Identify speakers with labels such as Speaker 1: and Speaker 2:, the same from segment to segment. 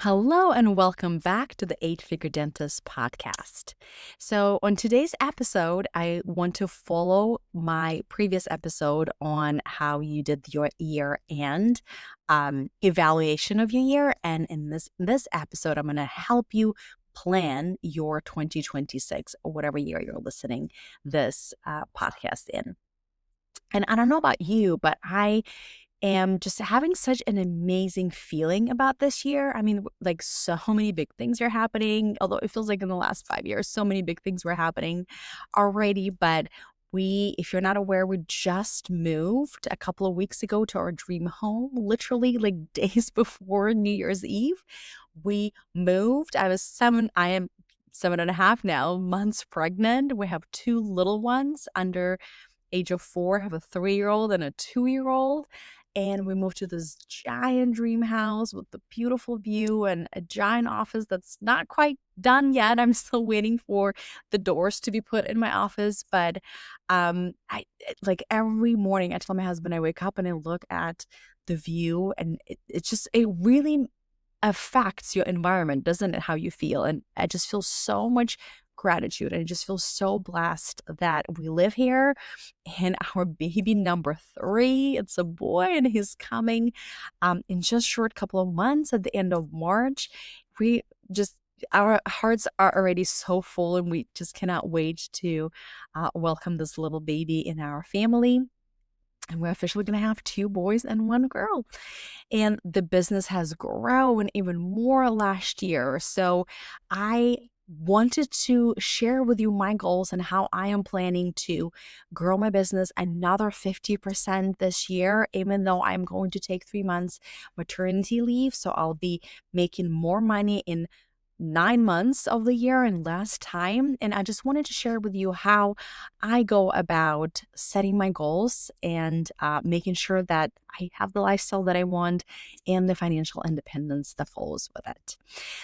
Speaker 1: Hello and welcome back to the Eight Figure Dentist podcast. So, on today's episode, I want to follow my previous episode on how you did your year and evaluation of your year. And in this episode, I'm going to help you plan your 2026 or whatever year you're listening this podcast in. And I don't know about you, but I am just having such an amazing feeling about this year. I mean, like so many big things are happening, although it feels like in the last 5 years, so many big things were happening already. But if you're not aware, we just moved a couple of weeks ago to our dream home, literally like days before New Year's Eve. We moved. I am 7.5 now, months pregnant. We have two little ones under age of 4, have a 3-year-old and a 2-year-old. And we moved to this giant dream house with the beautiful view and a giant office that's not quite done yet. I'm still waiting for the doors to be put in my office. But like every morning I tell my husband, I wake up and I look at the view, and it really affects your environment, doesn't it? How you feel. And I just feel so much gratitude. And I just feel so blessed that we live here. And our baby number 3, it's a boy, and he's coming in just short couple of months at the end of March. Our hearts are already so full, and we just cannot wait to welcome this little baby in our family. And we're officially going to have 2 boys and 1 girl. And the business has grown even more last year. So I wanted to share with you my goals and how I am planning to grow my business another 50% this year, even though I'm going to take 3 months maternity leave. So I'll be making more money in 9 months of the year and less time. And I just wanted to share with you how I go about setting my goals and making sure that I have the lifestyle that I want and the financial independence that follows with it.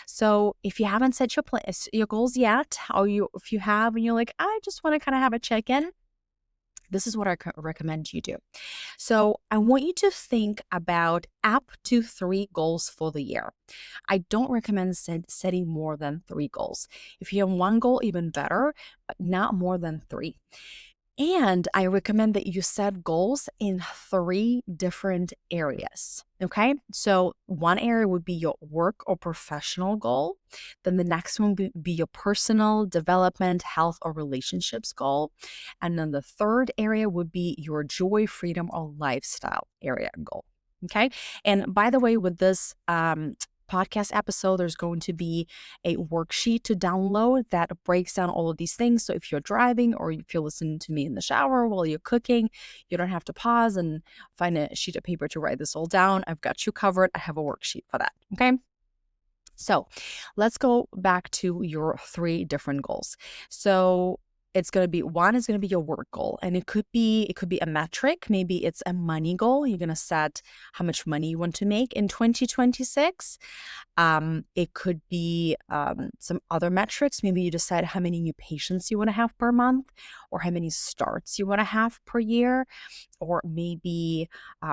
Speaker 1: So if you haven't set your goals yet, if you have and you're like, I just want to kind of have a check-in, this is what I recommend you do. So I want you to think about up to 3 goals for the year. I don't recommend setting more than 3 goals. If you have 1 goal, even better, but not more than 3. And I recommend that you set goals in 3 different areas. Okay. So one area would be your work or professional goal. Then the next one would be your personal development, health, or relationships goal. And then the third area would be your joy, freedom, or lifestyle area goal. Okay. And by the way, with this podcast episode, there's going to be a worksheet to download that breaks down all of these things. So if you're driving or if you're listening to me in the shower while you're cooking, you don't have to pause and find a sheet of paper to write this all down. I've got you covered. I have a worksheet for that. Okay. So let's go back to your 3 different goals. So it's going to be, one is going to be your work goal, and it could be a metric. Maybe it's a money goal. You're going to set how much money you want to make in 2026. It could be some other metrics. Maybe you decide how many new patients you want to have per month, or how many starts you want to have per year. Or maybe,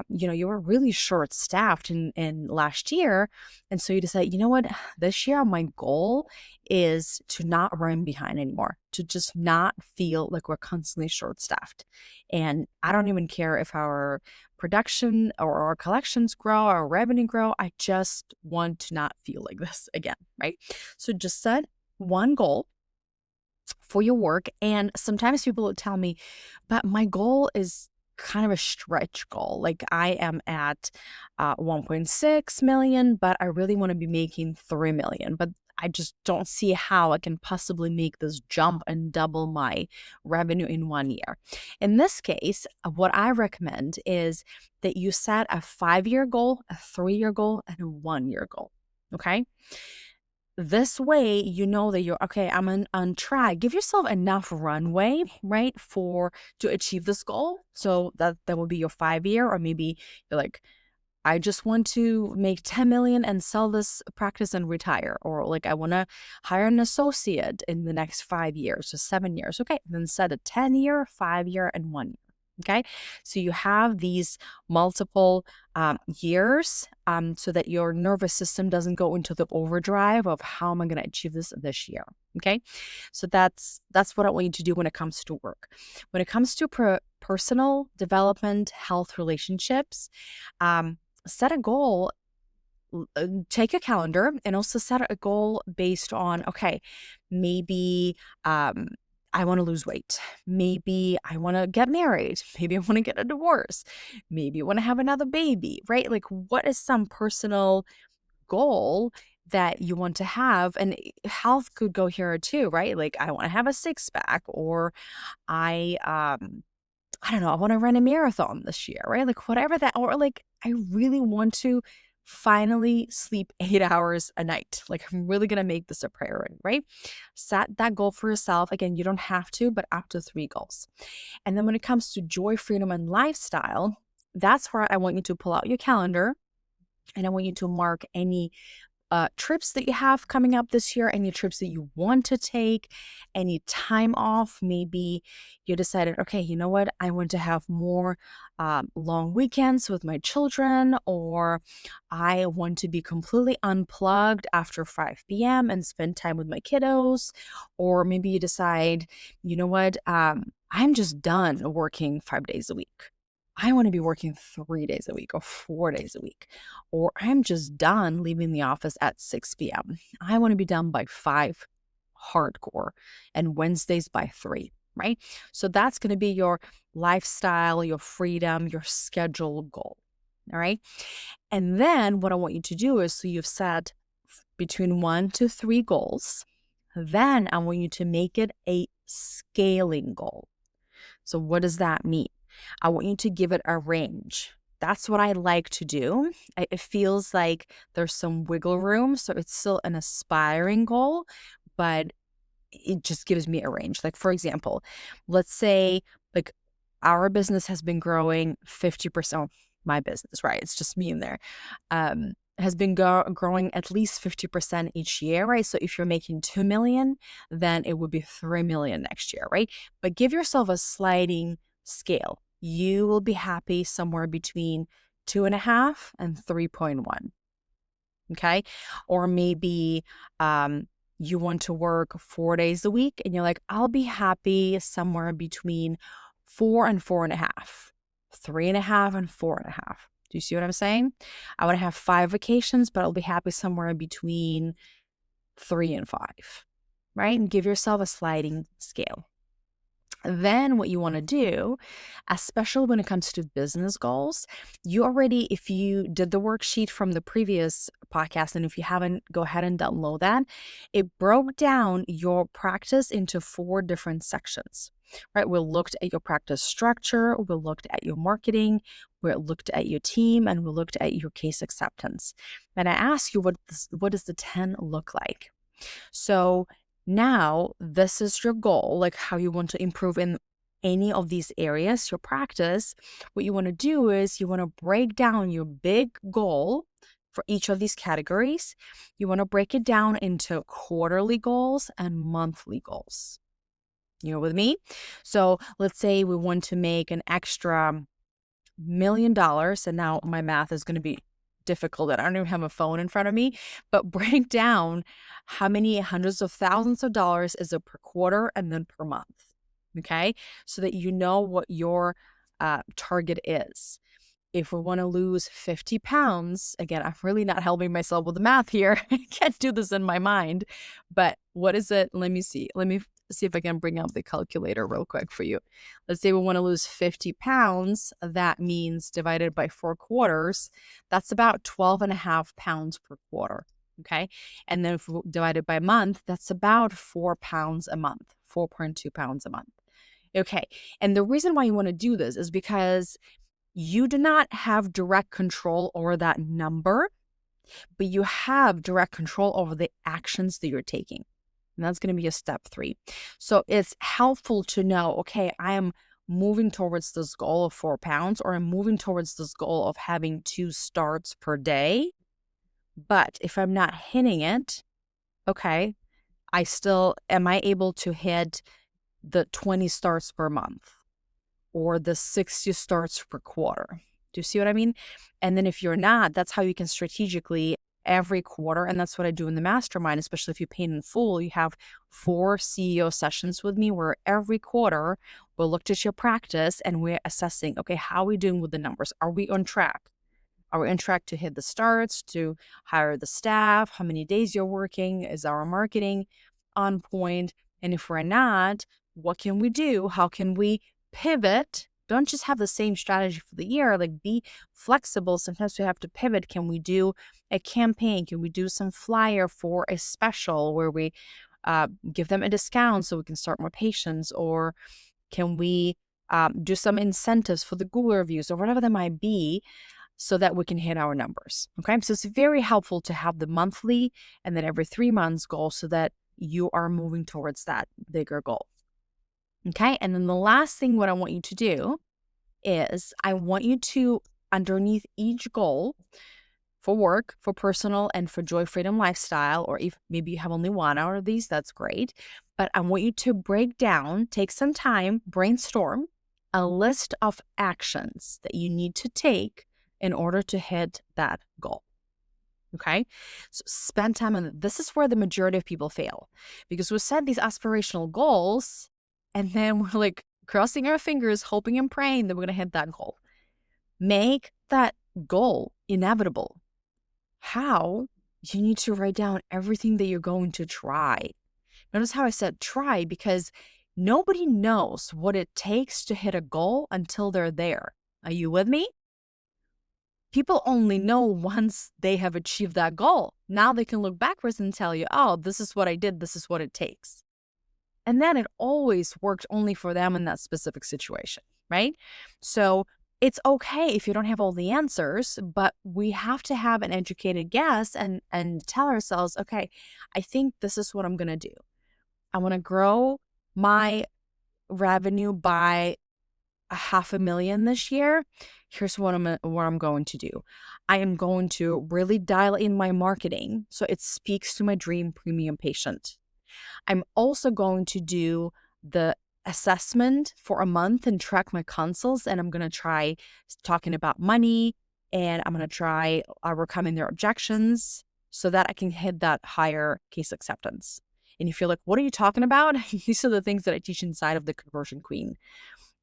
Speaker 1: you were really short-staffed in last year. And so you decide, you know what, this year my goal is to not run behind anymore, to just not feel like we're constantly short-staffed. And I don't even care if our production or our collections grow, our revenue grow. I just want to not feel like this again, right? So just set 1 goal for your work. And sometimes people will tell me, but my goal is kind of a stretch goal. Like I am at 1.6 million, but I really want to be making 3 million. But I just don't see how I can possibly make this jump and double my revenue in 1 year. In this case, what I recommend is that you set a 5-year goal, a 3-year goal, and a 1-year goal. Okay. This way, you know that you're okay. I'm on track. Give yourself enough runway, right, to achieve this goal. So that will be your 5-year, or maybe you're like, I just want to make 10 million and sell this practice and retire. Or like, I want to hire an associate in the next 5 years or 7 years. Okay. Then set a 10-year, 5-year, and 1 year. Okay. So you have these multiple years so that your nervous system doesn't go into the overdrive of how am I going to achieve this year. Okay. So that's what I want you to do when it comes to work. When it comes to personal development, health, relationships, set a goal. Take a calendar and also set a goal based on, okay, maybe I want to lose weight. Maybe I want to get married. Maybe I want to get a divorce. Maybe I want to have another baby, right? Like, what is some personal goal that you want to have? And health could go here too, right? Like, I want to have a six pack, or I, I don't know, I want to run a marathon this year, right? Like whatever that, or like I really want to finally sleep 8 hours a night. Like I'm really going to make this a priority, right? Set that goal for yourself. Again, you don't have to, but up to 3 goals. And then when it comes to joy, freedom, and lifestyle, that's where I want you to pull out your calendar and I want you to mark any trips that you have coming up this year, any trips that you want to take, any time off. Maybe you decided, okay, you know what? I want to have more long weekends with my children, or I want to be completely unplugged after 5 p.m. and spend time with my kiddos. Or maybe you decide, you know what? I'm just done working 5 days a week. I want to be working 3 days a week or 4 days a week. Or I'm just done leaving the office at 6 p.m. I want to be done by 5 hardcore and Wednesdays by 3, right? So that's going to be your lifestyle, your freedom, your schedule goal. All right. And then what I want you to do is, so you've set between 1 to 3 goals. Then I want you to make it a scaling goal. So what does that mean? I want you to give it a range. That's what I like to do. It feels like there's some wiggle room. So it's still an aspiring goal, but it just gives me a range. Like, for example, let's say like our business has been growing 50%. My business, right? It's just me in there. Has been growing at least 50% each year, right? So if you're making 2 million, then it would be 3 million next year, right? But give yourself a sliding scale. You will be happy somewhere between 2.5 and 3.1. Okay. Or maybe you want to work 4 days a week and you're like, I'll be happy somewhere between 4 and 4.5, 3.5 and 4.5. Do you see what I'm saying? I want to have 5 vacations, but I'll be happy somewhere between 3 and 5, right? And give yourself a sliding scale. Then what you want to do, especially when it comes to business goals, you already, if you did the worksheet from the previous podcast, and if you haven't, go ahead and download that. It broke down your practice into 4 different sections, right? We looked at your practice structure, we looked at your marketing, we looked at your team, and we looked at your case acceptance. And I asked you, what does the 10 look like? So now this is your goal, like how you want to improve in any of these areas, your practice. What you want to do is you want to break down your big goal for each of these categories. You want to break it down into quarterly goals and monthly goals. You're with me? So let's say we want to make an extra $1 million, and now my math is going to be difficult and I don't even have a phone in front of me, but break down how many hundreds of thousands of dollars is it per quarter and then per month. Okay. So that you know what your target is. If we want to lose 50 pounds, again, I'm really not helping myself with the math here. I can't do this in my mind, but what is it? Let me see. Let me see if I can bring up the calculator real quick for you. Let's say we want to lose 50 pounds. That means divided by 4 quarters, that's about 12.5 pounds per quarter. Okay. And then if we divide it by month, that's about 4 pounds a month, 4.2 pounds a month. Okay. And the reason why you want to do this is because you do not have direct control over that number, but you have direct control over the actions that you're taking. And that's going to be a step 3. So it's helpful to know, okay, I am moving towards this goal of 4 pounds, or I'm moving towards this goal of having 2 starts per day. But if I'm not hitting it, okay, am I able to hit the 20 starts per month? or the 60 starts per quarter. Do you see what I mean? And then if you're not, that's how you can strategically every quarter. And that's what I do in the mastermind, especially if you pay in full. You have 4 CEO sessions with me where every quarter we'll look at your practice and we're assessing, okay, how are we doing with the numbers? Are we on track? Are we on track to hit the starts, to hire the staff? How many days you're working? Is our marketing on point? And if we're not, what can we do? How can we pivot? Don't just have the same strategy for the year, like be flexible. Sometimes we have to pivot. Can we do a campaign? Can we do some flyer for a special where we give them a discount so we can start more patients? Or can we do some incentives for the Google reviews or whatever that might be, so that we can hit our numbers? Okay. So it's very helpful to have the monthly and then every 3 months goal so that you are moving towards that bigger goal. Okay. And then the last thing, what I want you to do is I want you to, underneath each goal for work, for personal, and for joy, freedom, lifestyle, or if maybe you have only one out of these, that's great. But I want you to break down, take some time, brainstorm a list of actions that you need to take in order to hit that goal. Okay. So spend time on it. This is where the majority of people fail, because we set these aspirational goals and then we're like crossing our fingers, hoping and praying that we're going to hit that goal. Make that goal inevitable. How? You need to write down everything that you're going to try. Notice how I said try, because nobody knows what it takes to hit a goal until they're there. Are you with me? People only know once they have achieved that goal. Now they can look backwards and tell you, oh, this is what I did. This is what it takes. And then it always worked only for them in that specific situation, right? So it's okay if you don't have all the answers, but we have to have an educated guess and tell ourselves, okay, I think this is what I'm going to do. I want to grow my revenue by $500,000 this year. Here's what I'm going to do. I am going to really dial in my marketing so it speaks to my dream premium patient. I'm also going to do the assessment for a month and track my consults, and I'm going to try talking about money, and I'm going to try overcoming their objections so that I can hit that higher case acceptance. And you feel like, what are you talking about? These are the things that I teach inside of the Conversion Queen.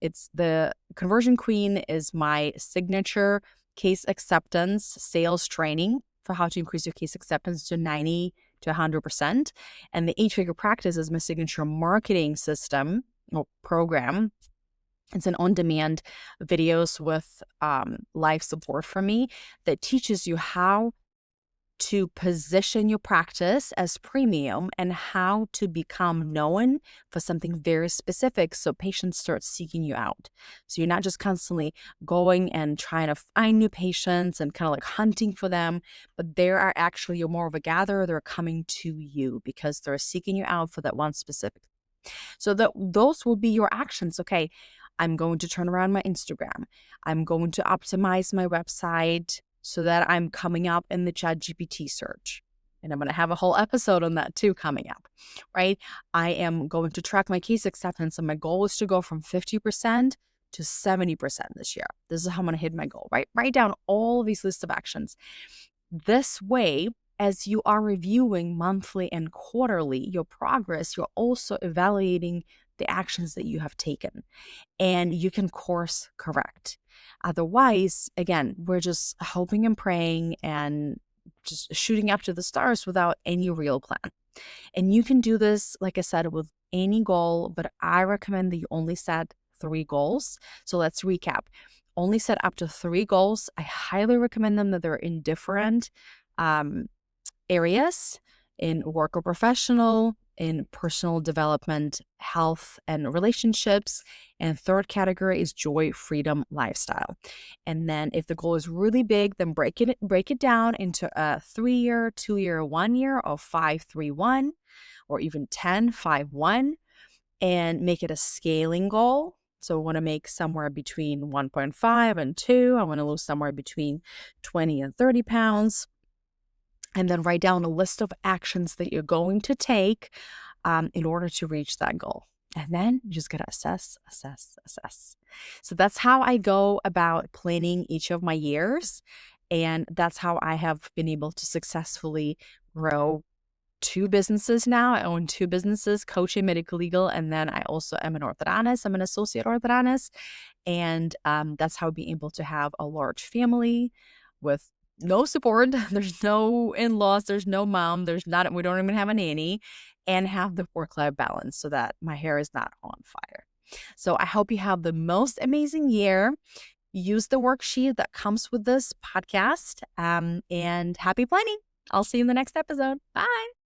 Speaker 1: It's the Conversion Queen is my signature case acceptance sales training for how to increase your case acceptance to 90 to 100%. And the 8-figure practice is my signature marketing system or program. It's an on-demand videos with live support from me that teaches you how to position your practice as premium and how to become known for something very specific so patients start seeking you out. So you're not just constantly going and trying to find new patients and kind of like hunting for them, but there are actually, you're more of a gatherer. They're coming to you because they're seeking you out for that one specific. So those will be your actions. Okay, I'm going to turn around my Instagram. I'm going to optimize my website so that I'm coming up in the ChatGPT search. And I'm going to have a whole episode on that too coming up, right? I am going to track my case acceptance, and my goal is to go from 50% to 70% this year. This is how I'm going to hit my goal, right? Write down all these lists of actions. This way, as you are reviewing monthly and quarterly your progress, you're also evaluating the actions that you have taken, and you can course correct. Otherwise, again, we're just hoping and praying and just shooting up to the stars without any real plan. And you can do this, like I said, with any goal, but I recommend that you only set 3 goals. So let's recap. Only set up to 3 goals. I highly recommend them that they're in different areas, in work or professional, in personal development, health, and relationships. And third category is joy, freedom, lifestyle. And then if the goal is really big, then break it down into a 3-year, 2-year, 1-year, or 5-3-1, or even 10-5-1, and make it a scaling goal. So I want to make somewhere between 1.5 and 2. I want to lose somewhere between 20 and 30 pounds. And then write down a list of actions that you're going to take in order to reach that goal. And then you just gotta assess, assess, assess. So that's how I go about planning each of my years. And that's how I have been able to successfully grow two businesses now. I own two businesses, coaching, medical legal, and then I also am an orthodontist. I'm an associate orthodontist. And that's how being able to have a large family with no support. There's no in-laws, there's no mom, we don't even have a nanny, and have the work-life balance so that my hair is not on fire. So I hope you have the most amazing year. Use the worksheet that comes with this podcast, and happy planning. I'll see you in the next episode. Bye.